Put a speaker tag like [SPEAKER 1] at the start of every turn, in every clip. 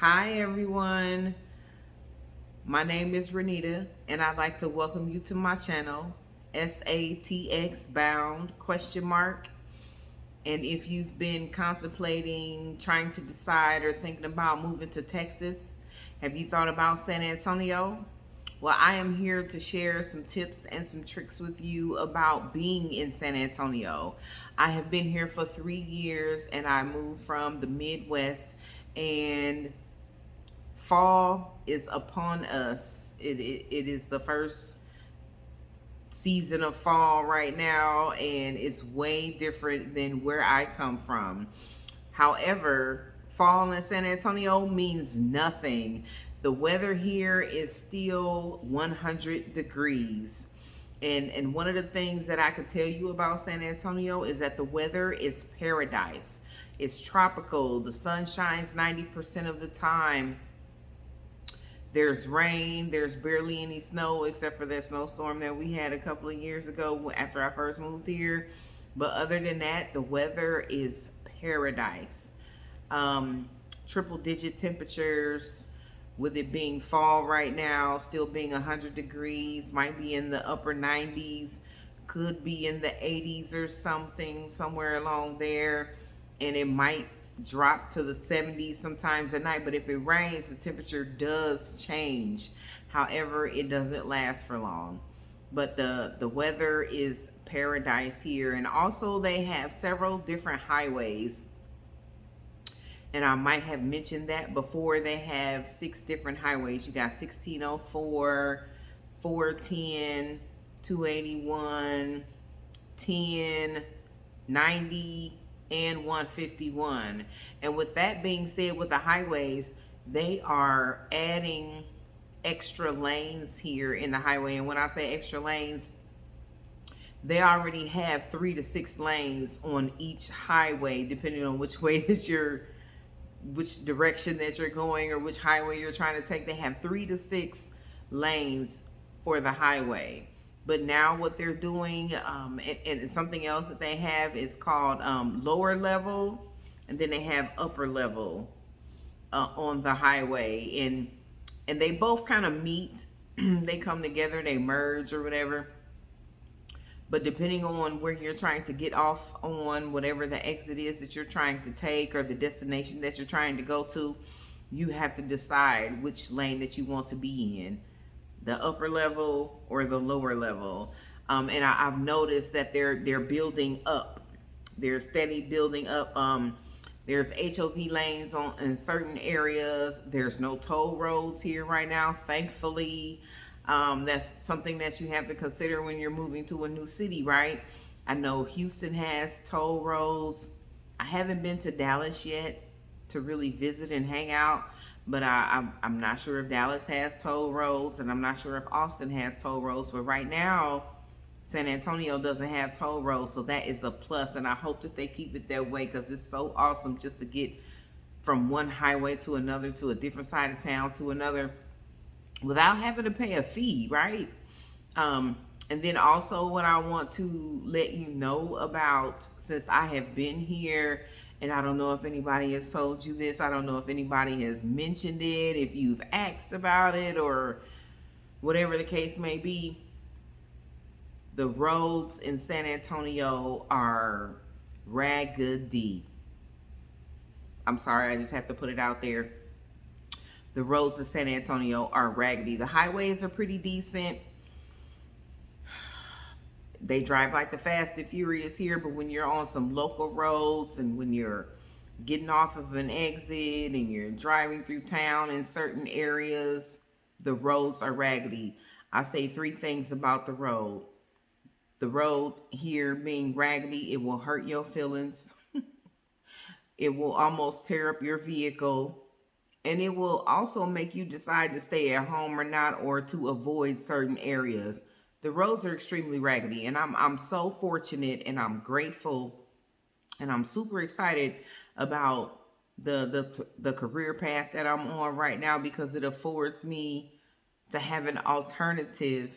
[SPEAKER 1] Hi everyone, my name is Renita and I'd like to welcome you to my channel, SATX Bound question mark. And if you've been contemplating, trying to decide or thinking about moving to Texas, have you thought about San Antonio? Well, I am here to share some tips and some tricks with you about being in San Antonio. I have been here for 3 years and I moved from the Midwest, and fall is upon us. It is the first season of fall right now, and it's way different than where I come from. However, fall in San Antonio means nothing. The weather here is still 100 degrees. And one of the things that I could tell you about San Antonio is that the weather is paradise. It's tropical. The sun shines 90% of the time. There's rain. There's barely any snow except for that snowstorm that we had a couple of years ago after I first moved here. But other than that, the weather is paradise. Um, Triple digit temperatures, with it being fall right now, still being 100 degrees, might be in the upper 90s, could be in the 80s or something, somewhere along there. And it might drop to the 70s sometimes at night, but if it rains, the temperature does change. However, it doesn't last for long. But the weather is paradise here. And also they have several different highways, and I might have mentioned that before. They have 6 different highways. You got 1604, 410, 281, 10, 90, and 151. And with that being said, with the highways, they are adding extra lanes here in the highway. And when I say extra lanes, they already have 3 to 6 lanes on each highway, depending on which way that which direction that you're going or which highway you're trying to take. They have 3 to 6 lanes for the highway. But now what they're doing, and something else that they have is called lower level, and then they have upper level on the highway, and they both kind of meet. They come together, they merge or whatever. But depending on where you're trying to get off on, whatever the exit is that you're trying to take or the destination that you're trying to go to, you have to decide which lane that you want to be in, the upper level or the lower level. And I've noticed that they're building up. They're steady building up. There's HOV lanes in certain areas. There's no toll roads here right now, thankfully. That's something that you have to consider when you're moving to a new city, right? I know Houston has toll roads. I haven't been to Dallas yet to really visit and hang out, but I'm not sure if Dallas has toll roads, and I'm not sure if Austin has toll roads. But right now, San Antonio doesn't have toll roads, so that is a plus, and I hope that they keep it that way, because it's so awesome just to get from one highway to another, to a different side of town to another, without having to pay a fee, right? And then also, what I want to let you know about, since I have been here, and I don't know if anybody has told you this, I don't know if anybody has mentioned it, if you've asked about it, or whatever the case may be, the roads in San Antonio are raggedy. I'm sorry, I just have to put it out there. The roads of San Antonio are raggedy. The highways are pretty decent. They drive like the Fast and Furious here, but when you're on some local roads and when you're getting off of an exit and you're driving through town in certain areas, the roads are raggedy. I say 3 things about the road. The road here being raggedy, it will hurt your feelings. It will almost tear up your vehicle. And it will also make you decide to stay at home or not, or to avoid certain areas. The roads are extremely raggedy, and I'm so fortunate, and I'm grateful, and I'm super excited about the career path that I'm on right now, because it affords me to have an alternative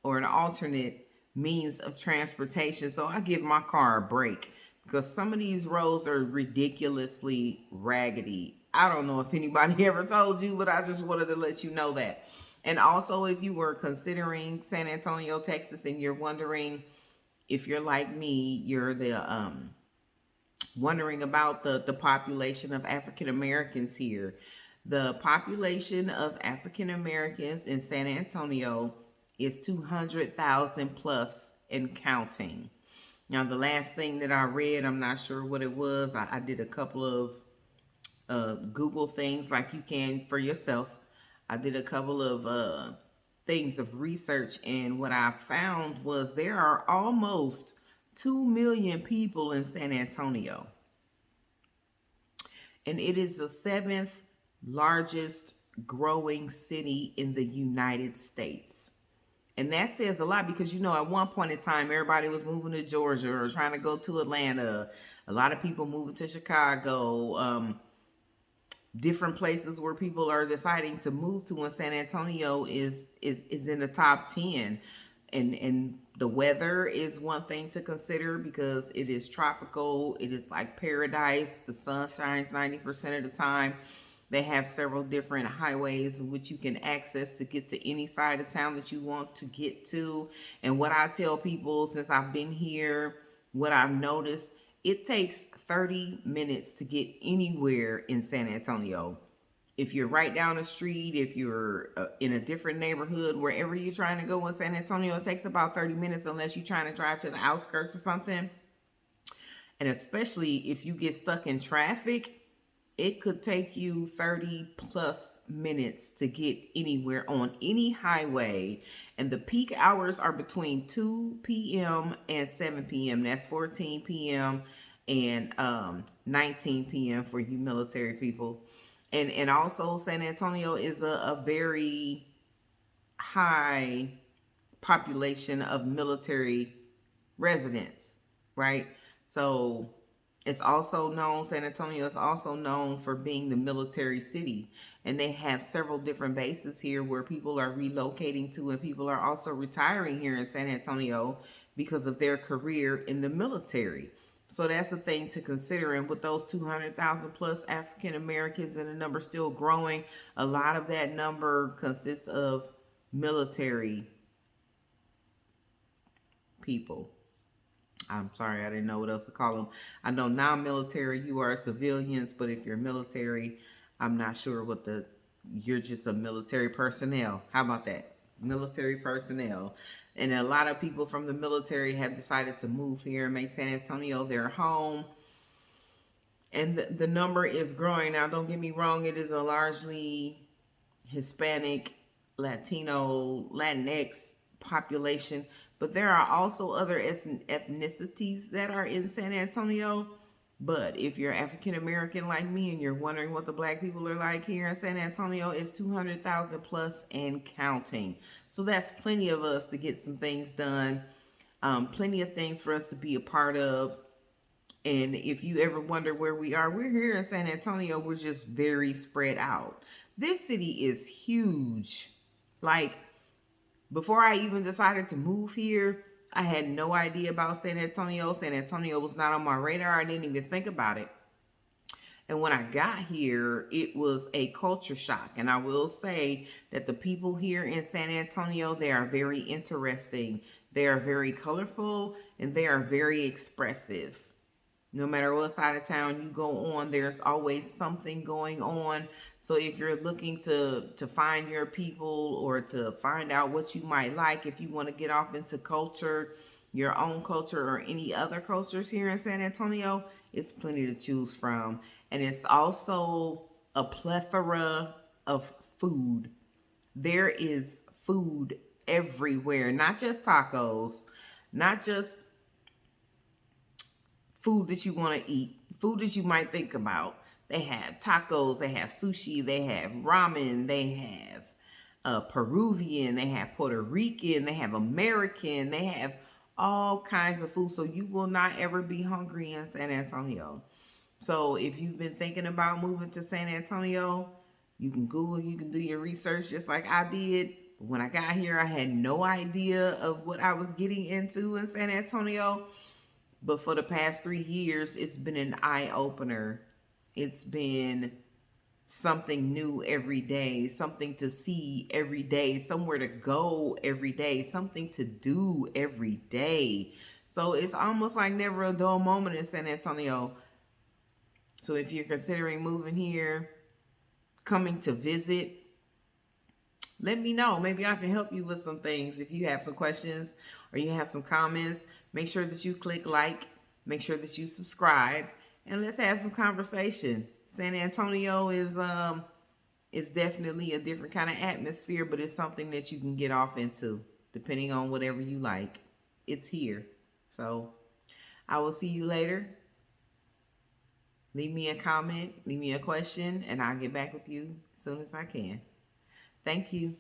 [SPEAKER 1] or an alternate means of transportation. So I give my car a break, because some of these roads are ridiculously raggedy. I don't know if anybody ever told you, but I just wanted to let you know that. And also, if you were considering San Antonio, Texas, and you're wondering if you're like me, you're the wondering about the population of African Americans here. The population of African Americans in San Antonio is 200,000 plus and counting. Now, the last thing that I read, I'm not sure what it was. I did a couple of Google things like you can for yourself. I did a couple of things of research, and what I found was there are almost 2 million people in San Antonio, and it is the seventh largest growing city in the United States. And that says a lot because, at one point in time, everybody was moving to Georgia or trying to go to Atlanta. A lot of people moving to Chicago. Different places where people are deciding to move to, and San Antonio is in the top 10. And the weather is one thing to consider because it is tropical. It is like paradise. The sun shines 90% of the time. They have several different highways in which you can access to get to any side of town that you want to get to. And what I tell people since I've been here, what I've noticed, it takes 30 minutes to get anywhere in San Antonio. If you're right down the street, if you're in a different neighborhood, wherever you're trying to go in San Antonio, it takes about 30 minutes unless you're trying to drive to the outskirts or something. And especially if you get stuck in traffic, it could take you 30 plus minutes to get anywhere on any highway. And the peak hours are between 2 p.m. and 7 p.m. That's 14 p.m. and 19 p.m. for you military people. And also San Antonio is a very high population of military residents, right? So it's also known, San Antonio is also known for being the military city. And they have several different bases here where people are relocating to, and people are also retiring here in San Antonio because of their career in the military. So that's the thing to consider. And with those 200,000 plus African Americans and the number still growing, a lot of that number consists of military people. I'm sorry, I didn't know what else to call them. I know non-military, you are civilians, but if you're military, I'm not sure you're just a military personnel. How about that? Military personnel. And a lot of people from the military have decided to move here and make San Antonio their home. And the number is growing. Now, don't get me wrong, it is a largely Hispanic, Latino, Latinx population, but there are also other ethnicities that are in San Antonio. But if you're African American like me and you're wondering what the black people are like here in San Antonio, it's 200,000 plus and counting. So that's plenty of us to get some things done, plenty of things for us to be a part of. And if you ever wonder where we are, we're here in San Antonio. We're just very spread out. This city is huge. Like, before I even decided to move here, I had no idea about San Antonio. San Antonio was not on my radar. I didn't even think about it. And when I got here, it was a culture shock. And I will say that the people here in San Antonio, they are very interesting. They are very colorful and they are very expressive. No matter what side of town you go on, there's always something going on. So if you're looking to find your people or to find out what you might like, if you want to get off into culture, your own culture or any other cultures here in San Antonio, it's plenty to choose from. And it's also a plethora of food. There is food everywhere, not just tacos, not just food that you want to eat, food that you might think about. They have tacos, they have sushi, they have ramen, they have Peruvian, they have Puerto Rican, they have American, they have all kinds of food. So you will not ever be hungry in San Antonio. So if you've been thinking about moving to San Antonio, you can Google, you can do your research just like I did. When I got here, I had no idea of what I was getting into in San Antonio. But for the past 3 years, it's been an eye-opener. It's been something new every day, something to see every day, somewhere to go every day, something to do every day. So it's almost like never a dull moment in San Antonio. So if you're considering moving here, coming to visit, let me know. Maybe I can help you with some things. If you have some questions or you have some comments, make sure that you click like, make sure that you subscribe, and let's have some conversation. San Antonio is definitely a different kind of atmosphere, but it's something that you can get off into depending on whatever you like. It's here. So I will see you later. Leave me a comment, leave me a question, and I'll get back with you as soon as I can. Thank you.